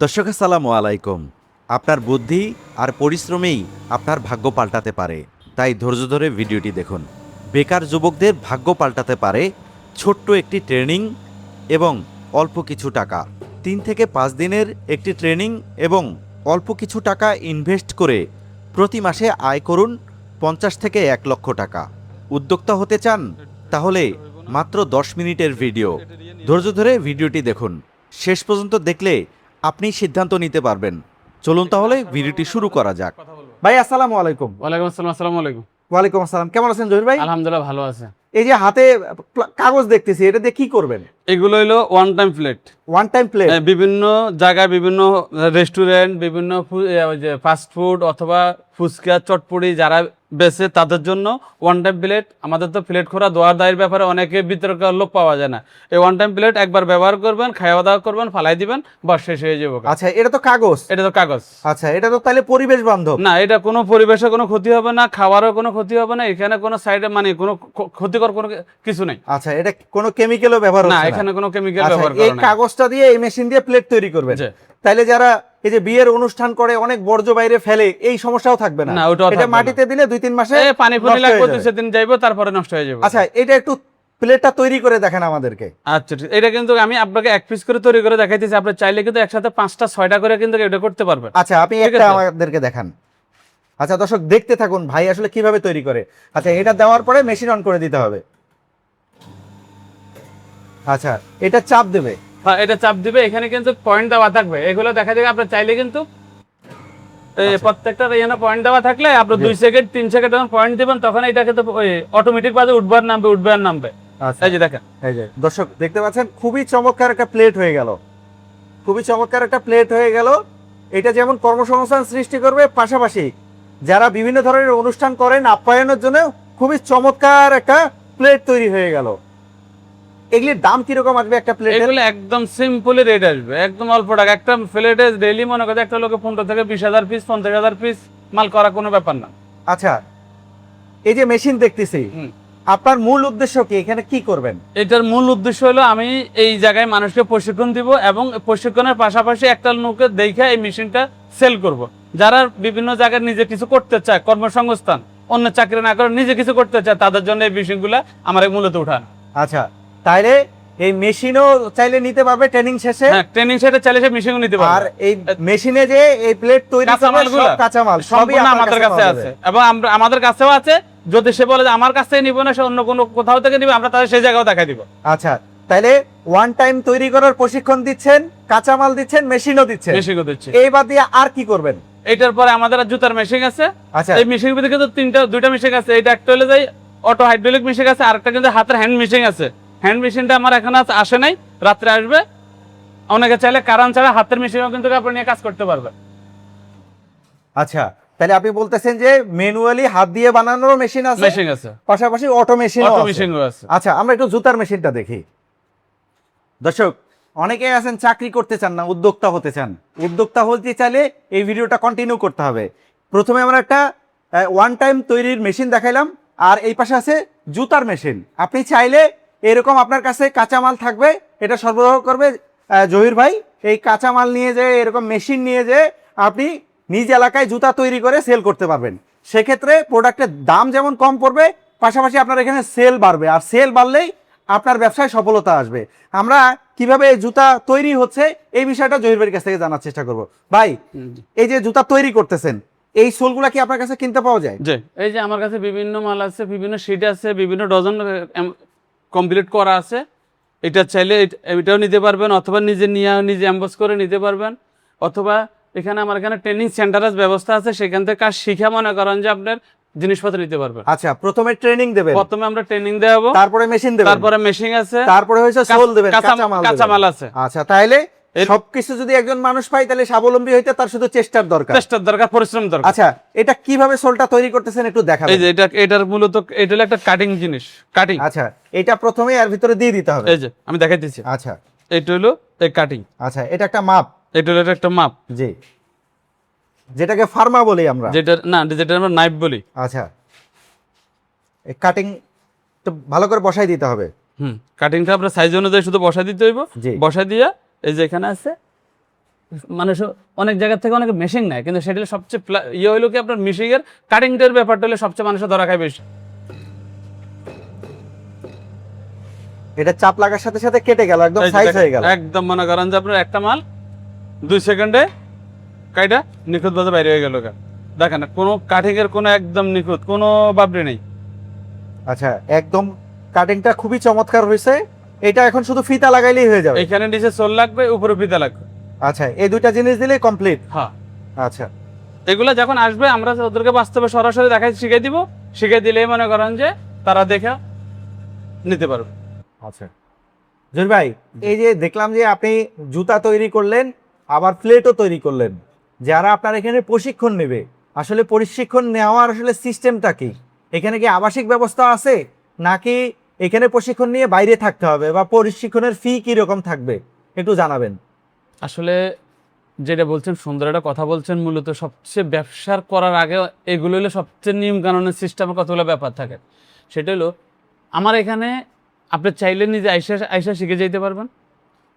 দর্শক আসসালামু আলাইকুম। আপনার বুদ্ধি আর পরিশ্রমেই আপনার ভাগ্য পাল্টাতে পারে, তাই ধৈর্য ধরে ভিডিওটি দেখুন। বেকার যুবকদের ভাগ্য পাল্টাতে পারে ছোট্ট একটি ট্রেনিং এবং অল্প কিছু টাকা। 3 থেকে 5 দিনের একটি ট্রেনিং এবং অল্প কিছু টাকা ইনভেস্ট করে প্রতি মাসে আয় করুন 50 থেকে 1 লক্ষ টাকা। উদ্যোক্তা হতে চান? তাহলে মাত্র 10 মিনিটের ভিডিও। ধৈর্য ধরে ভিডিওটি দেখুন, শেষ পর্যন্ত দেখলে আপনি সিদ্ধান্ত নিতে পারবেন। চলুন তাহলে ভিডিওটি শুরু করা যাক। ভাই আসসালামু আলাইকুম। ওয়ালাইকুম আসসালাম। আসসালামু আলাইকুম। ওয়ালাইকুম আসসালাম। কেমন আছেন জহির ভাই? আলহামদুলিল্লাহ ভালো আছে। এই যে হাতে কাগজ দেখতেছি, এটা দিয়ে কি করবেন? এগুলো হলো one time plate. One time plate? বিভিন্ন জায়গায় বিভিন্ন রেস্টুরেন্ট, বিভিন্ন ওই যে ফাস্ট ফুড অথবা ফুচকা চটপটি যারা বেচে তাদের জন্য ওয়ান টাইম প্লেট। আমাদের তো প্লেট খোরা দোয়ার দায়ের ব্যাপারে অনেকে বিতর্কের লোক পাওয়া যায় না। এই ওয়ান টাইম প্লেট একবার ব্যবহার করবেন, খাওয়া দাওয়া করবেন, ফালাই দিবেন, বাস শেষ হয়ে যাবে। আচ্ছা, এটা তো কাগজ। এটা তো কাগজ। আচ্ছা, এটা তো তাহলে পরিবেশ বান্ধব না, এটা কোনো পরিবেশে কোনো ক্ষতি হবে না, খাওয়ারও কোনো ক্ষতি হবে না, এখানে কোনো সাইডে মানে কোনো ক্ষতিকর কোনো কিছু নেই। আচ্ছা, এটা কোনো কেমিক্যালও ব্যবহার হচ্ছে না, না? এখানে কোনো কেমিক্যাল আচ্ছা, ব্যবহার এই করা নাই। কাগজটা দিয়ে এই মেশিন দিয়ে প্লেট তৈরি করবেন। জি। তাইলে যারা এই যে বিয়ের অনুষ্ঠান করে অনেক বর্জ্য বাইরে ফেলে, এই সমস্যাও থাকবে না? না, ওটাও এটা থাকবে না। মাটিতে দিলে 2-3 মাসে পানি ফুনি নষ্ট লাগবে, হয়ে যাবে। সেদিন যাইবো, তারপরে নষ্ট হয়ে যাবে। আচ্ছা, এটা একটু প্লেটটা তৈরি করে দেখেন আমাদেরকে। আচ্ছা, ঠিক। এটা কিন্তু আমি আপনাকে এক পিস করে তৈরি করে দেখাইতেছি। আপনি চাইলে কিন্তু একসাথে 5টা 6টা করে কিন্তু এটা করতে পারবেন। আচ্ছা, আপনি ঠিক একটা আছে? আমাদেরকে দেখান। আচ্ছা দর্শক, দেখতে থাকুন ভাই আসলে কিভাবে তৈরি করে। আচ্ছা, এটা দেওয়ার পরে মেশিন অন করে দিতে হবে। আচ্ছা, এটা চাপ দেবে। হ্যাঁ, এটা চাপ দিবে, এখানে কিন্তু পয়েন্ট দেওয়া থাকবে। এগুলো দেখা যাবে আপনি চাইলে কিন্তু প্রত্যেকটা এখানে পয়েন্ট দেওয়া থাকলে আপনি 2 সেকেন্ড 3 সেকেন্ড যখন পয়েন্ট দিবেন তখন এটা কিন্তু অটোমেটিক ভাবে উঠবার নামবে। আচ্ছা, এই যে দেখেন, এই যে দর্শক দেখতে পাচ্ছেন, খুবই চমৎকার একটা প্লেট হয়ে গেল। খুবই চমৎকার একটা প্লেট হয়ে গেল। এটা যেমন কর্মসংস্থান সৃষ্টি করবে, পাশাপাশি যারা বিভিন্ন ধরনের অনুষ্ঠান করেন আপ্যায়নের জন্য খুবই চমৎকার একটা প্লেট তৈরি হয়ে গেল। এগুলির দাম কিরকম আসবে একটা প্লেট? এগুলো একদম সিম্পলি রেট আসবে, একদম অল্প টাকা। একটা প্লেটে ডেইলি মনে করে একটা লোকে 15 থেকে 20,000 পিস 50,000 পিস মাল করা কোনো ব্যাপার না। আচ্ছা, এই যে মেশিন দেখতেছি, হুম। আপনার মূল উদ্দেশ্য কি? এখানে কি করবেন? এটার মূল উদ্দেশ্য হলো আমি এই জায়গায় মানুষকে প্রশিক্ষণ দিব এবং প্রশিক্ষণের পাশাপাশি একটা লোককে দেখে এই মেশিনটা সেল করব। যারা বিভিন্ন জায়গায় নিজে কিছু করতে চায়, কর্মসংস্থান, অন্য চাকরি না করে নিজে কিছু করতে চায়, তাদের জন্য এই মেশিনগুলো আমার মূলত উঠান। আচ্ছা, তাইলে এই মেশিনও চাইলে নিতে পারবে ট্রেনিং শেষে? হ্যাঁ, ট্রেনিং সেটা চাইলে সে মেশিনও নিতে পারবে। আর এই মেশিনে যে এই প্লেট তৈরি করবে সব কাঁচামাল সবই আমাদের কাছে আছে এবং আমাদের কাছেও আছে। যদি সে বলে যে আমার কাছ থেকে নিব না, সে অন্য কোনো কোথাও থেকে নিবে, আমরা তাদের সেই জায়গাও দেখাই দিব। আচ্ছা, তাইলে ওয়ান টাইম তৈরি করার প্রশিক্ষণ দিচ্ছেন, কাঁচামাল দিচ্ছেন, মেশিনও দিচ্ছেন। মেশিনও দিচ্ছি। এই বাদ দিয়ে আর কি করবেন? এটার পরে আমাদের জুতার মেশিন আছে। আচ্ছা, এই মেশিনের ভিতরে কিন্তু দুইটা মেশিন আছে। এটা একটা হলো যাই অটো হাইড্রোলিক মেশিন আছে, আরেকটা কিন্তু হাতের হ্যান্ড মেশিন আছে। হ্যান্ড মেশিনটা আমার এখন আসে নাই, রাত্রে আসবে। অনেকে চাইলে কারণ ছাড়া হাতের মেশিনও কিন্তু আপনি নিয়ে কাজ করতে পারবেন। আচ্ছা, তাহলে আপনি বলতেছেন যে ম্যানুয়ালি হাত দিয়ে বানানোর মেশিন আছে, মেশিন আছে, পাশাপাশি অটো মেশিনও আছে। আচ্ছা, আমরা একটু জুতার মেশিনটা দেখি। দর্শক, অনেকেই আছেন চাকরি করতে চান না, উদ্যোক্তা হতে চান। উদ্যোক্তা হতে চাইলে এই ভিডিওটা কন্টিনিউ করতে হবে। প্রথমে আমরা একটা ওয়ান টাইম তৈরির মেশিন দেখাইলাম, আর এই পাশে আছে জুতার মেশিন। আপনি চাইলে এরকম আপনার কাছে কাঁচামাল থাকবে, এটা সরবরাহ করবে জহির ভাই। এই কাঁচামাল নিয়ে যে এরকম মেশিন নিয়ে যে আপনি নিজ এলাকায় জুতা তৈরি করে সেল করতে পারবেন। সেক্ষেত্রে প্রোডাক্টের দাম যেমন কম পড়বে, পাশাপাশি আপনার এখানে সেল বাড়বে, আর সেল বাড়লেই আপনার ব্যবসায় সফলতা আসবে। আমরা কিভাবে জুতা তৈরি হচ্ছে এই বিষয়টা জহির ভাইয়ের কাছ থেকে জানার চেষ্টা করব। ভাই, এই যে জুতা তৈরি করতেছেন, এই সোলগুলা কি আপনার কাছে কিনতে পাওয়া যায়? জি, এই যে আমার কাছে বিভিন্ন মাল আছে, বিভিন্ন শিট আছে, বিভিন্ন ডজন কমপ্লিট করা আছে। এটা চাইলে এটাও নিতে পারবেন, অথবা নিজে এমবস করে নিতে পারবেন, অথবা এখানে আমার এখানে ট্রেনিং সেন্টারের ব্যবস্থা আছে, সেখান থেকে কাজ শিখে মনে করেন যে আপনার জিনিসপত্র নিতে পারবেন। আচ্ছা, প্রথমে ট্রেনিং দেবেন, প্রথমে আমরা ট্রেনিং দেব, তারপরে মেশিন দেবেন, তারপরে মেশিন আছে, তারপরে হচ্ছে সোল দেবেন, কাঁচামাল আছে। আচ্ছা, তাহলে সবকিছু যদি একজন মানুষ পায় তাহলে স্বাবলম্বী হইতে তার শুধু চেষ্টার দরকার, পরিশ্রম দরকার। আচ্ছা, এটা কিভাবে সোলটা তৈরি করতেছেন একটু দেখাবেন? এই যে এটার মূলত এটা হলো একটা কাটিং জিনিস, কাটিং। আচ্ছা, এটা প্রথমে এর ভিতরে দিয়ে দিতে হবে। এই যে আমি দেখাইতেছি। আচ্ছা, এটা হলো এই কাটিং। আচ্ছা, এটা একটা মাপ। এটা হলো একটা মাপ, জি, যেটাকে ফার্মা বলি আমরা। যেটা আমরা নাইফ বলি। আচ্ছা, এই কাটিং তো ভালো করে বসাই দিতে হবে। কাটিংটা আমরা সাইজ অনুযায়ী শুধু বসাই দিতে হইব। বসাই দিয়া এই যে এখানে আছে মানুষ অনেক জায়গা থেকে অনেক মেশিন নেয়, কিন্তু সেটা সবচেয়ে ইয়ে হইলো কি আপনার মেশিনের কাটিংটার ব্যাপারটা হলে সবচেয়ে মানুষের ধরা খায় বেশি। এটা চাপ লাগার সাথে সাথে কেটে গেল, একদম সাইজ হয়ে গেল। একদম মনে করেন যে আপনার একটা মাল 2 সেকেন্ডে কাইটা নিখুঁত ভাবে বাইরে হয়ে গেল। দেখেন কোনো কাটিং এর কোনো একদম নিখুঁত কোনো বাবরি নেই। আচ্ছা, একদম কাটিংটা খুবই চমৎকার হয়েছে। এটা এখন শুধু ফিতা লাগাইলেই হয়ে যাবে। এখানে নিচে সোল লাগবে, উপরে ফিতা লাগবে। আচ্ছা, এই দুইটা জিনিস দিলেই কমপ্লিট। হ্যাঁ, আচ্ছা, এগুলো যখন আসবে আমরা ওদেরকে বাস্তবে সরাসরি দেখাই শিখিয়ে দিব, শিখিয়ে দিলেই মনে করেন যে তারা দেখে নিতে পারবে। আচ্ছা জহির ভাই, এই যে দেখলাম যে আপনি জুতা তৈরি করলেন, আবার প্লেটও তৈরি করলেন। যারা আপনার এখানে প্রশিক্ষণ নেবে, আসলে প্রশিক্ষণ নেওয়ার আসলে সিস্টেমটা কি? এখানে কি আবাসিক ব্যবস্থা আছে, নাকি এখানে প্রশিক্ষণ নিয়ে বাইরে থাকতে হবে, বা প্রশিক্ষণের ফি কি রকম থাকবে একটু জানাবেন। আসলে যেটা বলছেন সুন্দর একটা কথা বলছেন, মূলত সবচেয়ে ব্যবসার করার আগে এগুলো হলো সবচেয়ে নিয়ম কানুনের সিস্টেমের কতগুলো ব্যাপার থাকে। সেটা হলো আমার এখানে আপনি চাইলে নিজে আইসা শিখে যেতে পারবেন,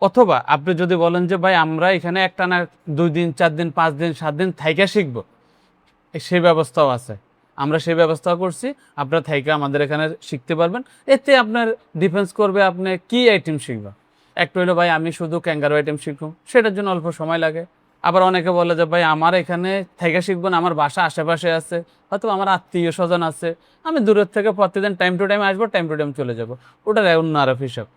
অথবা আপনি যদি বলেন যে ভাই আমরা এখানে একটানা 2 দিন 4 দিন 5 দিন 7 দিন থাইকা শিখবো, সেই ব্যবস্থাও আছে। আমরা সেই ব্যবস্থাও করছি, আপনারা থাইকা আমাদের এখানে শিখতে পারবেন। এতে আপনার ডিফেন্স করবে আপনি কি আইটেম শিখবেন। একটা হলো ভাই আমি শুধু ক্যাঙ্গারু আইটেম শিখবো, সেটার জন্য অল্প সময় লাগে। আবার অনেকে বলে যে ভাই আমার এখানে থাইকা শিখবো না, আমার বাসা আশেপাশে আছে, হয়তো আমার আত্মীয় স্বজন আছে, আমি দূরের থেকে প্রতিদিন টাইম টু টাইম আসবো, টাইম টু টাইম চলে যাবো, ওটার অন্য আরো হিসাব।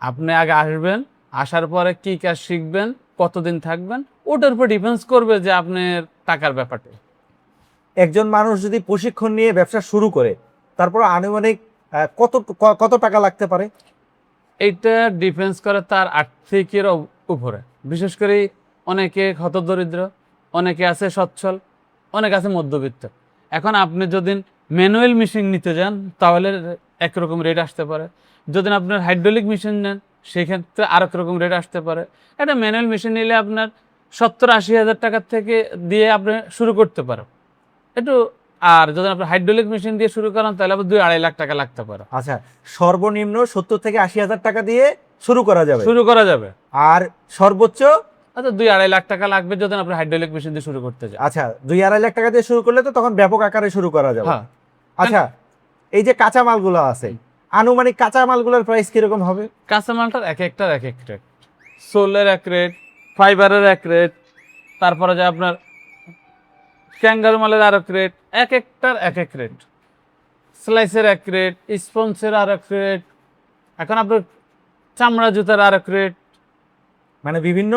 আপনি আগে আসবেন, আসার পরে কি কাজ শিখবেন, কতদিন থাকবেন, ওটার উপর ডিফেন্স করবে যে আপনার টাকার ব্যাপারটা। একজন মানুষ যদি প্রশিক্ষণ নিয়ে ব্যবসা শুরু করে, তারপর আনুমানিক কত টাকা লাগতে পারে? এইটা ডিফেন্স করে তার আর্থিকের উপরে। বিশেষ করে অনেকে হতদরিদ্র, অনেকে আছে সচ্ছল, অনেকে আছে মধ্যবিত্ত। এখন আপনি যদি ম্যানুয়াল মেশিন নিতে যান তাহলে একরকম রেট আসতে পারে, যদি আপনার হাইড্রোলিক মেশিন নেন সেক্ষেত্রে আর এক রকম রেট আসতে পারে। একটা ম্যানুয়াল মেশিন নিলে আপনার 70-80 হাজার টাকার থেকে দিয়ে আপনি শুরু করতে পারেন একটু। আর যদি আপনি হাইড্রোলিক মেশিন দিয়ে শুরু করেন তাহলে আবার 2-2.5 লাখ টাকা লাগতে পারে। আচ্ছা, সর্বনিম্ন 70 থেকে 80 হাজার টাকা দিয়ে শুরু করা যাবে। আর সর্বোচ্চ আচ্ছা 2-2.5 লাখ টাকা লাগবে যদি আপনি হাইড্রোলিক মেশিন দিয়ে শুরু করতে চান। আচ্ছা, 2-2.5 লাখ টাকা দিয়ে শুরু করলে তো তখন ব্যাপক আকারে শুরু করা যাবে। হ্যাঁ। আচ্ছা, এই যে কাঁচামালগুলো আছে, আনুমানিক কাঁচামালগুলোর প্রাইস কিরকম হবে? কাঁচামালটার এক একটার এক এক রেট, সোলের এক রেট, ফাইবারের এক রেট, তারপরে যে আপনার ক্যাঙ্গারু মালের আর এক রেট, এক একটার এক এক রেট, স্লাইসের এক রেট, স্পঞ্জের আর এক রেট, এখন আপনার চামড়া জুতার আর এক রেট, মানে বিভিন্ন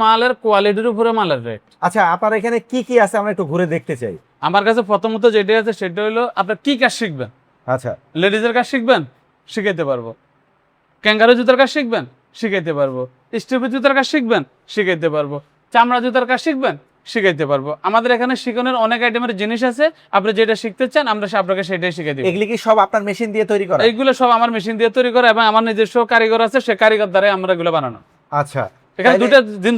মালের কোয়ালিটির উপরে মালের রেট। আচ্ছা, আপনার এখানে কি কি আছে আমরা একটু ঘুরে দেখতে চাই। আমার কাছে প্রথমত যেটা আছে সেটা হলো আপনার কি কাজ শিখবেন। আচ্ছা, লেডিজের কাজ শিখবেন, শিখাইতে পারবো। ক্যাঙ্গারু জুতার কাজ শিখবেন, শিখাইতে পারবো। স্টিফের জুতার কাজ শিখবেন, শিখাইতে পারবো। চামড়া জুতার কাজ শিখবেন, শিখাইতে পারবো। আমাদের এখানে শিখানোর অনেক আইটেমের জিনিস আছে, আপনি যেটা শিখতে চান আমরা আপনাকে সেটাই শিখাই দিই। এগুলি কি সব আপনার মেশিন দিয়ে তৈরি করা? এইগুলো সব আমার মেশিন দিয়ে তৈরি করা, এবং আমার নিজস্ব কারিগর আছে, সে কারিগর দ্বারাই আমরা এগুলো বানানো। আচ্ছা, এখানে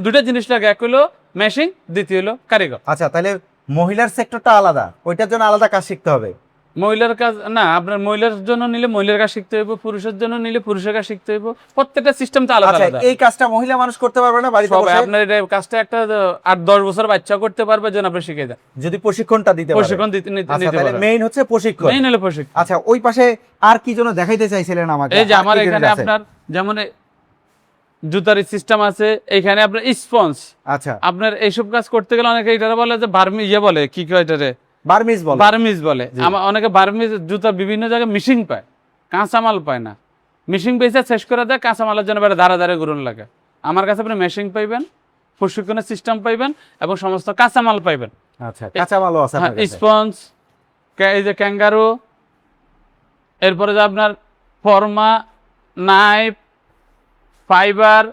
দুটা জিনিস লাগে, এক হলো মেশিন, দ্বিতীয় হলো কারিগর। আচ্ছা, তাহলে মহিলার সেক্টরটা আলাদা, ওইটার জন্য আলাদা কাজ শিখতে হবে। মহিলার কাজ না, আপনার মহিলার জন্য নিলে মহিলার কাজ শিখতে হইব, পুরুষের জন্য নিলে পুরুষের কাজ শিখতে হইব, প্রত্যেকটা সিস্টেম তো আলাদা আলাদা। এই কাজটা মহিলা মানুষ করতে পারবে না বাড়িতে বসে? আপনার এই কাজটা একটা 8-10 বছর বাচ্চা করতে পারবে, যেন আপনি শিখিয়ে দেন, যদি প্রশিক্ষণটা দিতে পারে। প্রশিক্ষণ নিতে পারে। মেইন হচ্ছে প্রশিক্ষণ। মেইন হলো প্রশিক্ষণ। আচ্ছা, ওই পাশে আর কি জন্য দেখাইতে চাইছিলেন আমাকে? এই যে আমার এখানে আপনার যেমন জুতার সিস্টেম আছে, এখানে আপনার স্পঞ্জ। আচ্ছা, আপনার এইসব কাজ করতে গেলে অনেকে এটা বলে যে বলে কি কয় এটারে, বার্মিজ বলে। আমার অনেকে বার্মিজ জুতা বিভিন্ন জায়গায় মিশিং পায়, কাঁচামাল পায় না। মিশিং পেয়েছে শেষ করে দেয়, কাঁচামালের জন্য ধারে ঘুরন লাগে। আমার কাছে আপনি মেশিং পাইবেন, প্রশিক্ষণের সিস্টেম পাইবেন, এবং সমস্ত কাঁচামাল পাইবেন। আচ্ছা, কাঁচামালও আছে আপনার কাছে? স্পঞ্জ, এই যে ক্যাঙ্গারু, এরপরে যে আপনার ফর্মা, নাইফ, ফাইবার,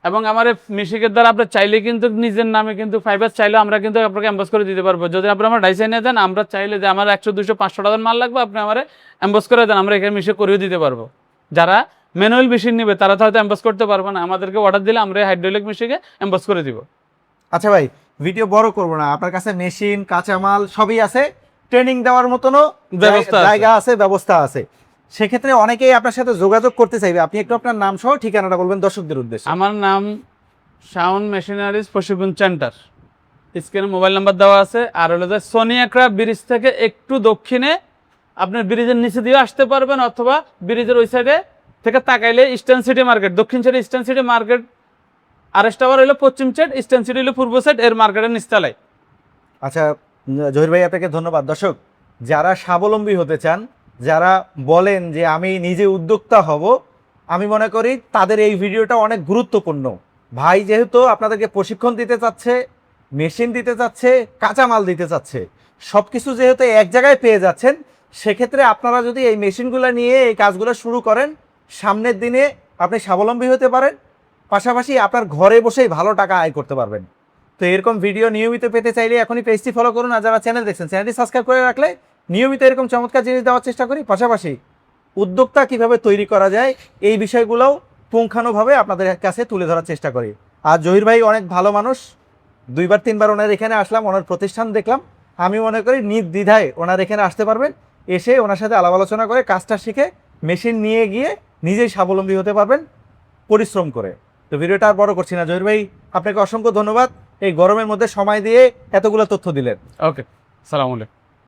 এবং আমার মিশিকের দ্বারা আপনি চাইলে কিন্তু নিজের নামে কিন্তু ফাইবার চাইলে আমরা কিন্তু আপনাকে এমবস করে দিতে পারবো। যদি আপনি আমার ডাইসাইনে দেন, আমরা চাইলে যে আমার 100-200-500 টাকার মাল লাগবে, আপনি আমার এমবস করে দেন, আমরা এখানে মিশে করেও দিতে পারবো। যারা ম্যানুয়াল মেশিন নেবে তারা তো হয়তো এমবস করতে পারবে না, আমাদেরকে অর্ডার দিলে আমরা হাইড্রোলিক মেশিনে এমবস করে দিব। আচ্ছা ভাই, ভিডিও বড় করবো না, আপনার কাছে মেশিন, কাঁচামাল সবই আছে, ট্রেনিং দেওয়ার মতনও জায়গা আছে, ব্যবস্থা আছে। সেক্ষেত্রে অনেকেই আপনার সাথে যোগাযোগ করতে চাইবে, আপনি একটু আপনার নাম সহ ঠিকানাটা বলবেন দর্শকদের উদ্দেশ্যে। আমার নাম শাওন মেশিনারিজ প্রশিক্ষণ সেন্টার, স্ক্রিনে মোবাইল নাম্বার দেওয়া আছে। আর হলো যে সোনিয়াকড়া ব্রিজ থেকে একটু দক্ষিণে, আপনার ব্রিজের নিচে দিয়ে আসতে পারবেন, অথবা ব্রিজের ওই সাইডে থেকে তাকাইলে ইস্টার্ন সিটি মার্কেট, দক্ষিণ সাইডে eastern city market, RS tower হলো পশ্চিম সাইড, ইস্টার্ন সিটি হলো পূর্ব সাইড, এর মার্কেটের নিচতলায়। আচ্ছা জহির ভাই আপনাকে ধন্যবাদ। দর্শক, যারা স্বাবলম্বী হতে চান, যারা বলেন যে আমি নিজে উদ্যোক্তা হব, আমি মনে করি তাদের এই ভিডিওটা অনেক গুরুত্বপূর্ণ। ভাই যেহেতু আপনাদেরকে প্রশিক্ষণ দিতে চাচ্ছে, মেশিন দিতে চাচ্ছে, কাঁচামাল দিতে চাচ্ছে, সব কিছু যেহেতু এক জায়গায় পেয়ে যাচ্ছেন, সেক্ষেত্রে আপনারা যদি এই মেশিনগুলো নিয়ে এই কাজগুলো শুরু করেন, সামনের দিনে আপনি স্বাবলম্বী হতে পারেন, পাশাপাশি আপনার ঘরে বসেই ভালো টাকা আয় করতে পারবেন। তো এরকম ভিডিও নিয়মিত পেতে চাইলে এখনই পেজটি ফলো করুন, আর যারা চ্যানেল দেখছেন চ্যানেলটি সাবস্ক্রাইব করে রাখলে নিয়মিত এরকম চমৎকার জিনিস দেওয়ার চেষ্টা করি। পাশাপাশি উদ্যোক্তা কিভাবে তৈরি করা যায় এই বিষয়গুলোও পুঙ্খানুভাবে আপনাদের কাছে তুলে ধরার চেষ্টা করি। আর জহির ভাই অনেক ভালো মানুষ, 2বার 3বার ওনার এখানে আসলাম, ওনার প্রতিষ্ঠান দেখলাম। আমি মনে করি নির্দ্বিধায় ওনার এখানে আসতে পারবেন, এসে ওনার সাথে আলাপ আলোচনা করে কাজটা শিখে মেশিন নিয়ে গিয়ে নিজেই স্বাবলম্বী হতে পারবেন পরিশ্রম করে। তো ভিডিওটা আর বড় করছি না। জহির ভাই আপনাকে অসংখ্য ধন্যবাদ, এই গরমের মধ্যে সময় দিয়ে এতগুলো তথ্য দিলেন। ওকে, সালাম আলাইকুম।